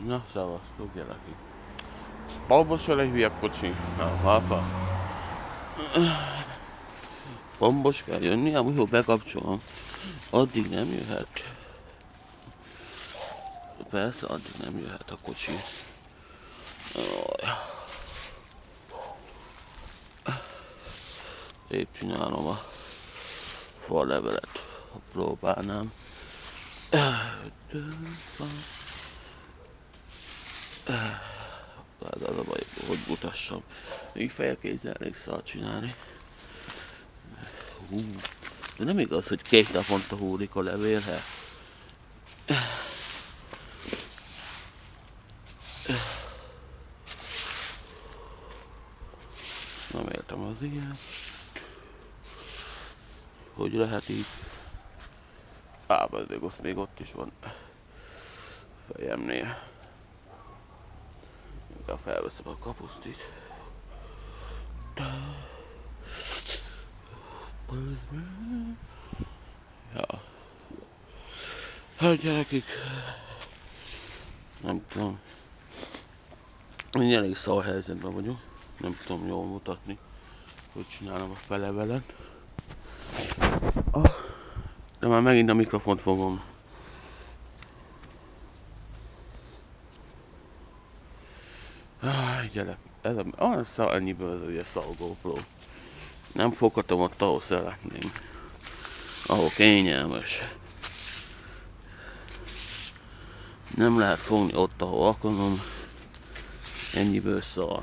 Na, szevasztok gyerekek. Spalba se egy hülye kocsi. Na, haza. Pombos kell jönni, amúgy jó bekapcsolom. Addig nem jöhet. Persze, addig nem jöhet a kocsi. Épp csinálom a fallevelet. Próbálnám. Az a baj, hogy mutassam. Így felkézzel elég szart csinálni. De nem igaz, hogy 2 naponta húlik a levél, he? Nem értem az ilyen. Hogy lehet így? Még ott is van. Fejemnél. Inkább felveszem a kapusztit. Ja. Hát gyerekek. Nem tudom. Én elég szar helyzetben vagyok. Nem tudom jól mutatni, hogy csinálom a felevelet. De már megint a mikrofont fogom. Gyerek, ez ennyiből az ugye szar GoPro. Nem foghatom ott, ahol szeretném. Ahol kényelmes. Nem lehet fogni ott, ahol akarom. Ennyiből szar.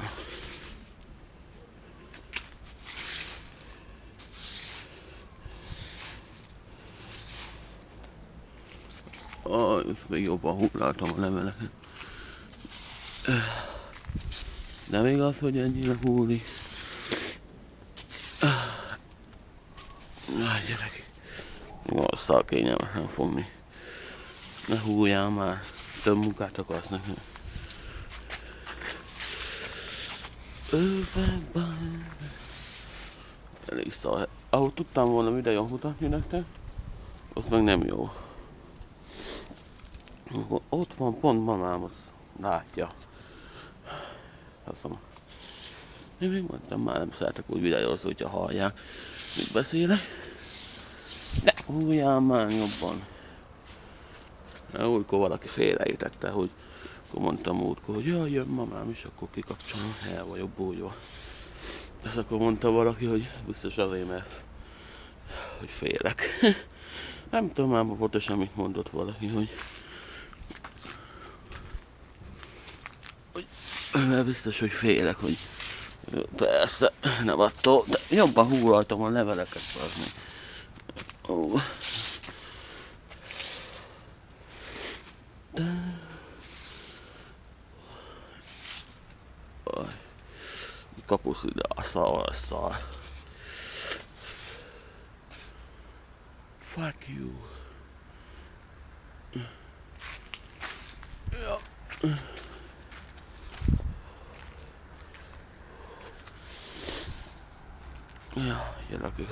Most még jobban hullaltam a leveleket. Nem igaz, hogy ennyire húlik. Gyerekek. Jó, szar kényelmesen fogni. Ne húljál már. Több munkát akarsz nekem. Elég szar. Ahogy tudtam volna videót mutatni nektek, ott meg nem jó. Ott van pont mamám, az látja. Azt mondom. Én még mondtam, már nem szeretek úgy videózni, hogyha hallják, mit beszélek. De húljál már jobban. Újkor valaki félreértette, hogy akkor mondtam útkor, hogy jaj, jön mamám, és akkor kikapcsolom, el vagyok bújva. Ezt akkor mondta valaki, hogy biztos azért, mert hogy félek. Nem tudom már pontosan, mit mondott valaki, hogy mert biztos, hogy félek, hogy persze, nem attól, de jobban húraltam a leveleket, az kapusz ide a szar. Fuck you. Ja. Ja, gyerekek.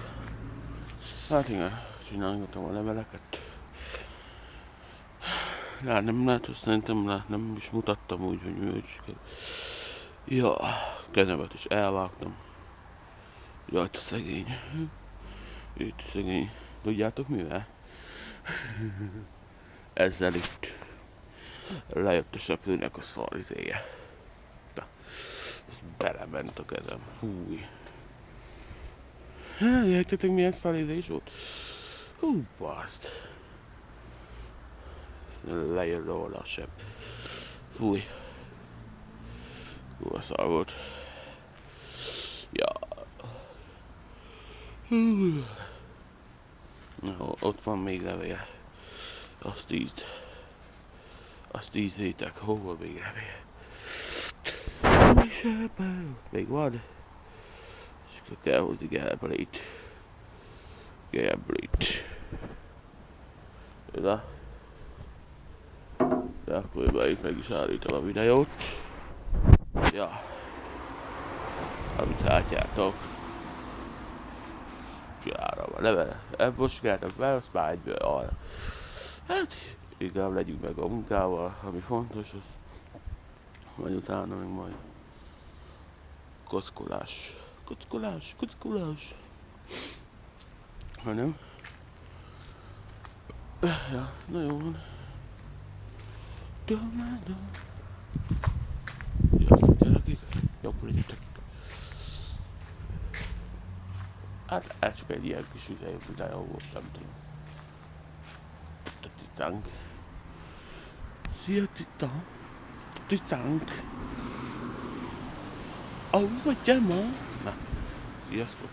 Hát igen, csinálgatom a leveleket. Ja, nem lehet, szerintem nem is mutattam úgy, hogy mi úgy. Ja, kezemet is elvágtam. Jaj, te szegény. Itt szegény. Tudjátok mivel? Ezzel itt. Lejött a söprűnek a szarizéje. Na, belement a kezem. Fúj. Értetek milyen szarizés volt? Hú, baszd. Lejön róla a sepp. Fúj. Jó, szar volt. Ja. No, ott van még levél. Azt ízzétek, hol van még levél? Még van? És akkor kell hozni Gelbrét. Na. De akkor itt meg is állítom a videót. Ja. Amit látjátok. Csinálom a levele. Most kellettem fel, azt már egyből arra. Hát, inkább legyünk meg a munkával, ami fontos, az majd utána meg majd kockolás. Kockolás, kockolás. Ha nem? Ja, na jó van. Sziasztok gyerekek, jobb legyetek. Hát ez csak egy ilyen kis videó volt, nem tudom. A titánk. Szia titán. Titánk. Ahogy gyere ma. Na, sziasztok.